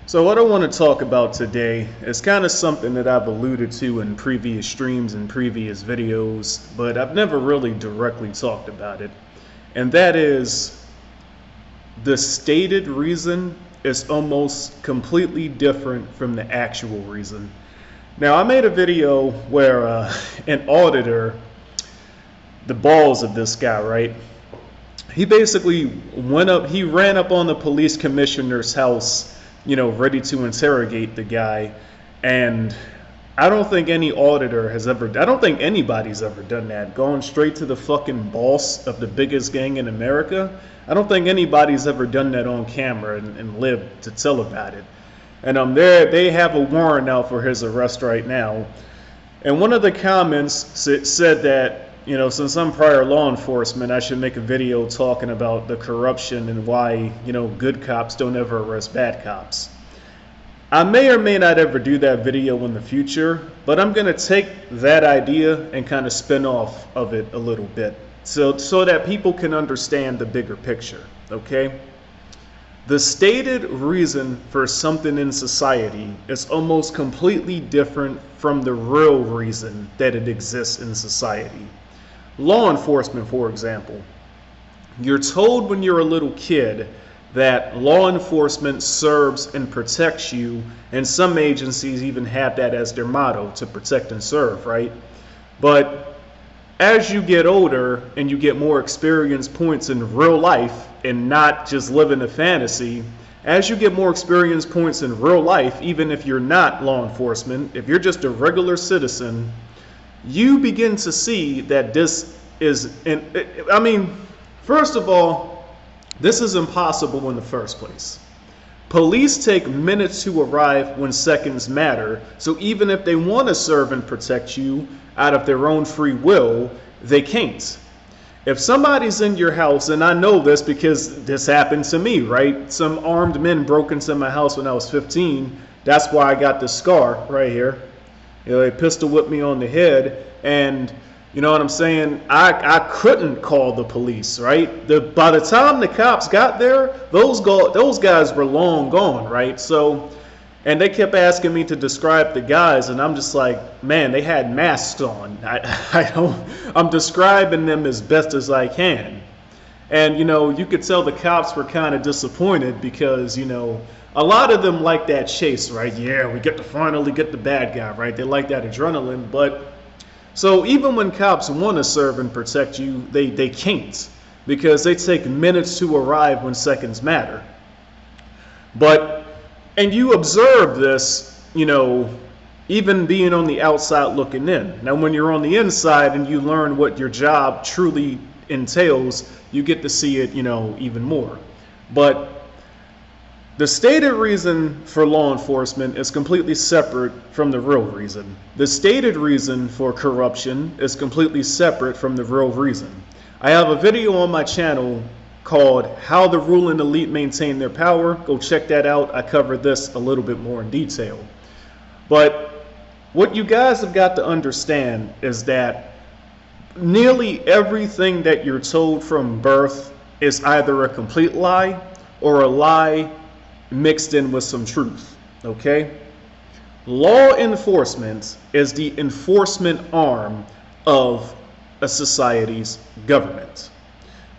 So what I want to talk about today is kind of something that I've alluded to in previous streams and previous videos, but I've never really directly talked about it. And that is the stated reason is almost completely different from the actual reason. Now, I made a video where an auditor, the balls of this guy, right? He basically he ran up on the police commissioner's house, ready to interrogate the guy. And I don't think I don't think anybody's ever done that. Going straight to the fucking boss of the biggest gang in America. I don't think anybody's ever done that on camera and lived to tell about it. And they have a warrant out for his arrest right now. And one of the comments said that, since I'm prior law enforcement, I should make a video talking about the corruption and why, good cops don't ever arrest bad cops. I may or may not ever do that video in the future, but I'm going to take that idea and kind of spin off of it a little bit so that people can understand the bigger picture, okay? The stated reason for something in society is almost completely different from the real reason that it exists in society. Law enforcement, for example. You're told when you're a little kid that law enforcement serves and protects you, and some agencies even have that as their motto, to protect and serve, right? But as you get older and you get more experience points in real life and not just living a fantasy, as you get more experience points in real life, even if you're not law enforcement, if you're just a regular citizen, you begin to see that this is, first of all, this is impossible in the first place. Police take minutes to arrive when seconds matter, so even if they want to serve and protect you out of their own free will, they can't. If somebody's in your house, and I know this because this happened to me, right? Some armed men broke into my house when I was 15. That's why I got this scar right here. They pistol whipped me on the head, and you know what I'm saying? I couldn't call the police, right? By the time the cops got there, those guys were long gone, right? So, and they kept asking me to describe the guys, and I'm just like, man, they had masks on. I'm describing them as best as I can. And, you could tell the cops were kind of disappointed because, a lot of them like that chase, right? Yeah, we get to finally get the bad guy, right? They like that adrenaline. But so even when cops want to serve and protect you, they can't, because they take minutes to arrive when seconds matter. And you observe this, even being on the outside looking in. Now, when you're on the inside and you learn what your job truly entails, you get to see it, even more. But the stated reason for law enforcement is completely separate from the real reason. The stated reason for corruption is completely separate from the real reason. I have a video on my channel called How the Ruling Elite Maintain Their Power. Go check that out. I cover this a little bit more in detail. But what you guys have got to understand is that nearly everything that you're told from birth is either a complete lie or a lie mixed in with some truth, okay? Law enforcement is the enforcement arm of a society's government.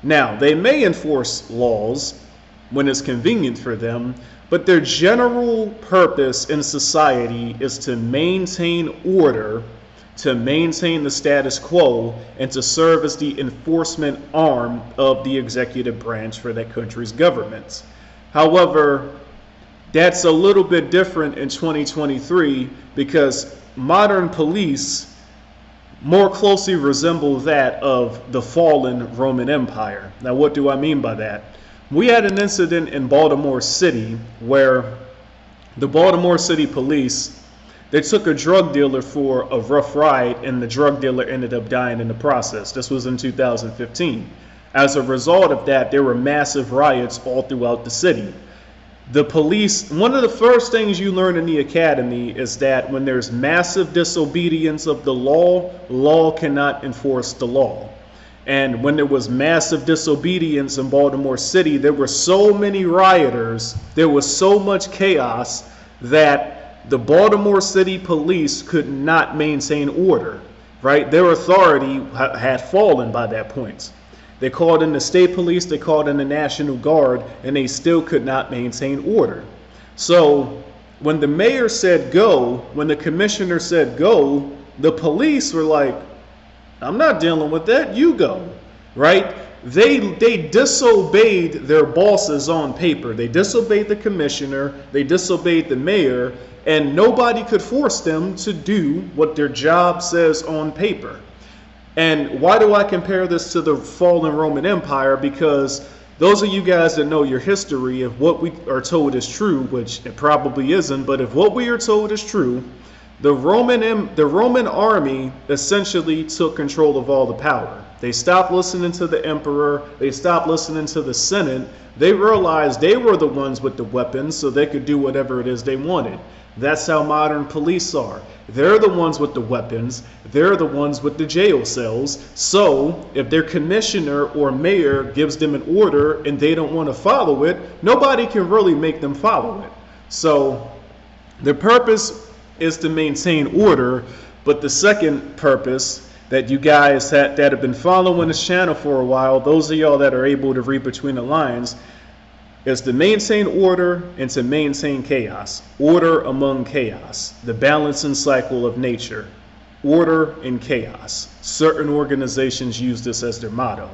Now, they may enforce laws when it's convenient for them, but their general purpose in society is to maintain order, to maintain the status quo, and to serve as the enforcement arm of the executive branch for that country's government. However, that's a little bit different in 2023 because modern police more closely resemble that of the fallen Roman Empire. Now, what do I mean by that? We had an incident in Baltimore City where the Baltimore City police, they took a drug dealer for a rough ride, and the drug dealer ended up dying in the process. This was in 2015. As a result of that, there were massive riots all throughout the city. The police, one of the first things you learn in the academy is that when there's massive disobedience of the law, law cannot enforce the law. And when there was massive disobedience in Baltimore City, there were so many rioters, there was so much chaos that the Baltimore City police could not maintain order, right? Their authority had fallen by that point. They called in the state police, they called in the National Guard, and they still could not maintain order. So when the mayor said go, when the commissioner said go, the police were like, I'm not dealing with that, you go, right? They disobeyed their bosses on paper. They disobeyed the commissioner, they disobeyed the mayor, and nobody could force them to do what their job says on paper. And why do I compare this to the fallen Roman Empire? Because those of you guys that know your history, if what we are told is true, which it probably isn't, but if what we are told is true, the Roman army essentially took control of all the power. They stopped listening to the emperor. They stopped listening to the Senate. They realized they were the ones with the weapons, so they could do whatever it is they wanted. That's how modern police are. They're the ones with the weapons. They're the ones with the jail cells. So if their commissioner or mayor gives them an order and they don't want to follow it, nobody can really make them follow it. So the purpose is to maintain order, but the second purpose that you guys that have been following this channel for a while, those of y'all that are able to read between the lines, is to maintain order and to maintain chaos. Order among chaos. The balancing cycle of nature. Order and chaos. Certain organizations use this as their motto.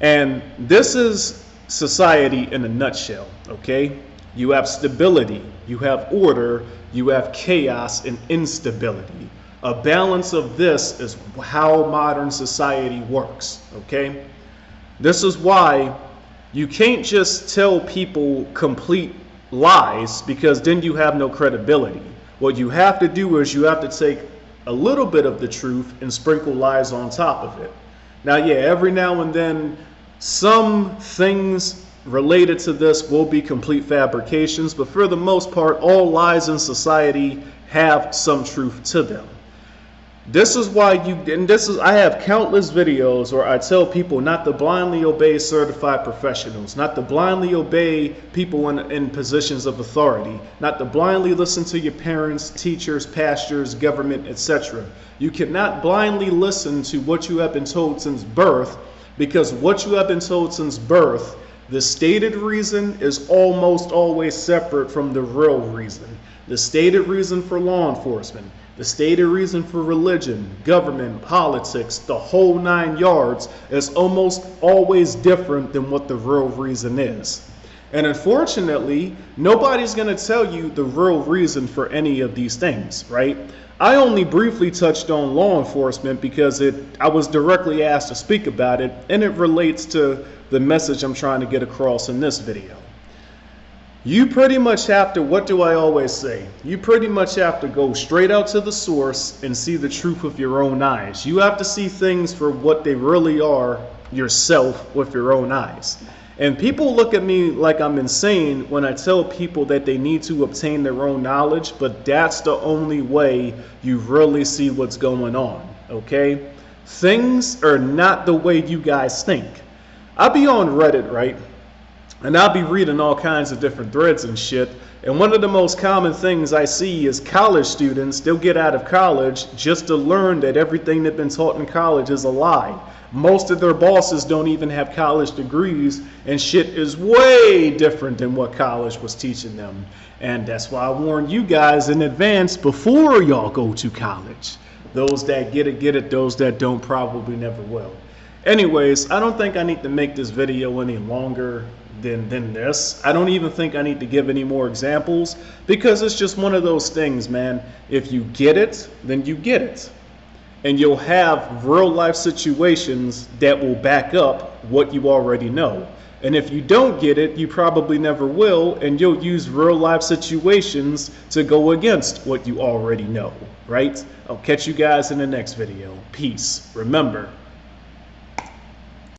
And this is society in a nutshell, okay? You have stability, you have order, you have chaos and instability. A balance of this is how modern society works, okay? This is why you can't just tell people complete lies, because then you have no credibility. What you have to do is you have to take a little bit of the truth and sprinkle lies on top of it. Now, yeah, every now and then some things related to this will be complete fabrications, but for the most part, all lies in society have some truth to them. This is why I have countless videos where I tell people not to blindly obey certified professionals, not to blindly obey people in positions of authority, not to blindly listen to your parents, teachers, pastors, government, etc. You cannot blindly listen to what you have been told since birth, because what you have been told since birth, the stated reason is almost always separate from the real reason. The stated reason for law enforcement, the stated reason for religion, government, politics, the whole 9 yards is almost always different than what the real reason is. And unfortunately, nobody's going to tell you the real reason for any of these things, right? I only briefly touched on law enforcement because I was directly asked to speak about it, and it relates to the message I'm trying to get across in this video. You pretty much have to, what do I always say? You pretty much have to go straight out to the source and see the truth with your own eyes. You have to see things for what they really are yourself with your own eyes. And people look at me like I'm insane when I tell people that they need to obtain their own knowledge, but that's the only way you really see what's going on, okay? Things are not the way you guys think. I'll be on Reddit, right? And I'll be reading all kinds of different threads and shit. And one of the most common things I see is college students, they'll get out of college just to learn that everything they've been taught in college is a lie. Most of their bosses don't even have college degrees, and shit is way different than what college was teaching them. And that's why I warn you guys in advance before y'all go to college. Those that get it, those that don't probably never will. Anyways, I don't think I need to make this video any longer than this. I don't even think I need to give any more examples, because it's just one of those things, man. If you get it, then you get it. And you'll have real life situations that will back up what you already know. And if you don't get it, you probably never will, and you'll use real life situations to go against what you already know, right? I'll catch you guys in the next video. Peace. Remember,